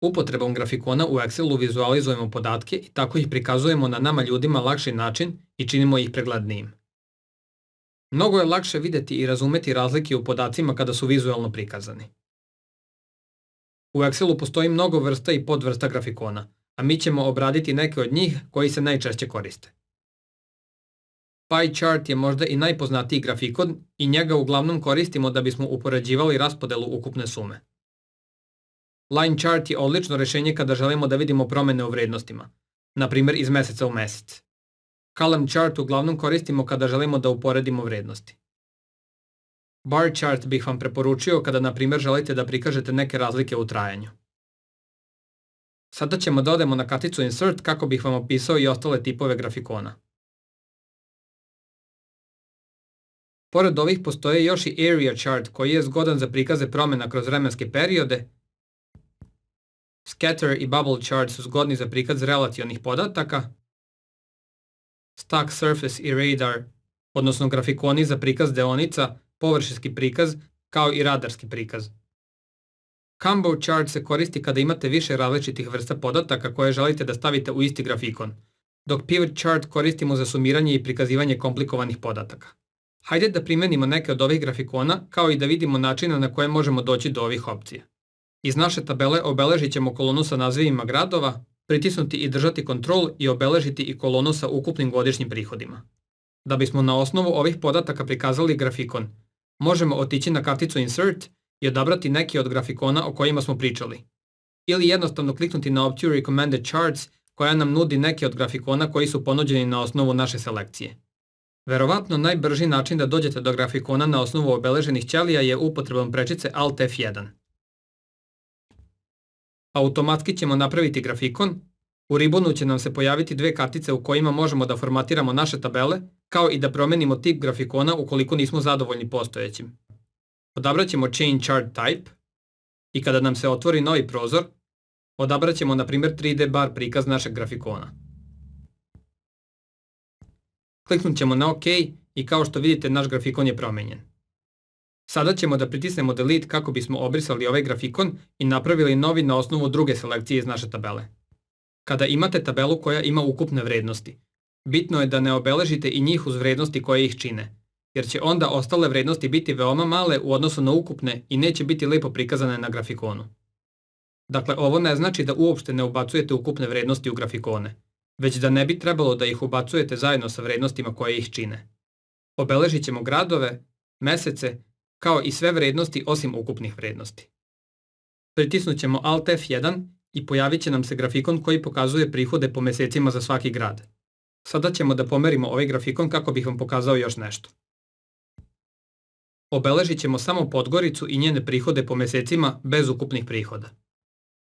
Upotrebom grafikona u Excelu vizualizujemo podatke i tako ih prikazujemo na nama ljudima lakši način i činimo ih preglednijim. Mnogo je lakše videti i razumeti razlike u podacima kada su vizualno prikazani. U Excelu postoji mnogo vrsta i podvrsta grafikona, a mi ćemo obraditi neke od njih koji se najčešće koriste. Pie chart je možda i najpoznatiji grafikon i njega uglavnom koristimo da bismo upoređivali raspodelu ukupne sume. Line chart je odlično rešenje kada želimo da vidimo promene u vrednostima, na primjer iz meseca u mesec. Column chart uglavnom koristimo kada želimo da uporedimo vrednosti. Bar chart bih vam preporučio kada, na primjer, želite da prikažete neke razlike u trajanju. Sada ćemo da odemo na karticu Insert kako bih vam opisao i ostale tipove grafikona. Pored ovih postoje još i Area chart koji je zgodan za prikaze promena kroz vremenske periode. Scatter i Bubble chart su zgodni za prikaz relacionih podataka. Stack Surface i Radar, odnosno grafikoni za prikaz deonica, površinski prikaz, kao i radarski prikaz. Combo chart se koristi kada imate više različitih vrsta podataka koje želite da stavite u isti grafikon, dok Pivot chart koristimo za sumiranje i prikazivanje komplikovanih podataka. Hajde da primenimo neke od ovih grafikona, kao i da vidimo načina na koje možemo doći do ovih opcija. Iz naše tabele obeležit ćemo kolonu sa nazivima gradova, pritisnuti i držati Ctrl i obeležiti i kolonu sa ukupnim godišnjim prihodima. Da bismo na osnovu ovih podataka prikazali grafikon, možemo otići na karticu Insert i odabrati neki od grafikona o kojima smo pričali. Ili jednostavno kliknuti na opciju Recommended Charts koja nam nudi neke od grafikona koji su ponuđeni na osnovu naše selekcije. Verovatno najbrži način da dođete do grafikona na osnovu obeleženih ćelija je upotrebom prečice Alt F1. Automatski ćemo napraviti grafikon, u ribonu će nam se pojaviti dve kartice u kojima možemo da formatiramo naše tabele, kao i da promenimo tip grafikona ukoliko nismo zadovoljni postojećim. Odabrat ćemo Change Chart Type i kada nam se otvori novi prozor, odabrat ćemo na primjer 3D bar prikaz našeg grafikona. Kliknut ćemo na OK i kao što vidite naš grafikon je promenjen. Sada ćemo da pritisnemo Delete kako bismo obrisali ovaj grafikon i napravili novi na osnovu druge selekcije iz naše tabele. Kada imate tabelu koja ima ukupne vrednosti, bitno je da ne obeležite i njih uz vrednosti koje ih čine, jer će onda ostale vrednosti biti veoma male u odnosu na ukupne i neće biti lepo prikazane na grafikonu. Dakle, ovo ne znači da uopšte ne ubacujete ukupne vrednosti u grafikone, već da ne bi trebalo da ih ubacujete zajedno sa vrednostima koje ih čine. Obeležit ćemo gradove, mesece, kao i sve vrednosti osim ukupnih vrednosti. Pritisnut ćemo Alt F1 i pojavit će nam se grafikon koji pokazuje prihode po mesecima za svaki grad. Sada ćemo da pomerimo ovaj grafikon kako bih vam pokazao još nešto. Obeležit ćemo samo Podgoricu i njene prihode po mesecima bez ukupnih prihoda.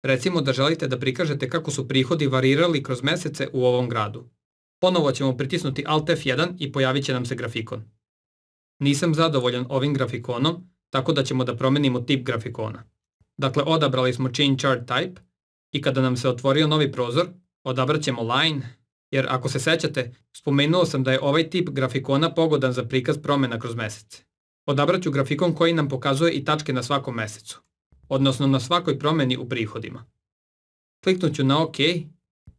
Recimo da želite da prikažete kako su prihodi varirali kroz mesece u ovom gradu. Ponovo ćemo pritisnuti Alt F1 i pojavit će nam se grafikon. Nisam zadovoljan ovim grafikonom, tako da ćemo da promenimo tip grafikona. Dakle, odabrali smo Change Chart Type i kada nam se otvorio novi prozor, odabrat ćemo Line, jer ako se sećate, spomenuo sam da je ovaj tip grafikona pogodan za prikaz promena kroz mesece. Odabrat ću grafikon koji nam pokazuje i tačke na svakom mesecu, odnosno na svakoj promeni u prihodima. Kliknut ću na OK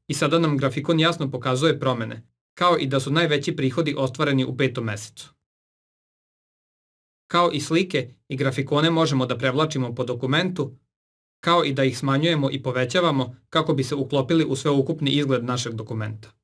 i sada nam grafikon jasno pokazuje promene, kao i da su najveći prihodi ostvareni u 5. mesecu. Kao i slike i grafikone možemo da prevlačimo po dokumentu, kao i da ih smanjujemo i povećavamo kako bi se uklopili u sveukupni izgled našeg dokumenta.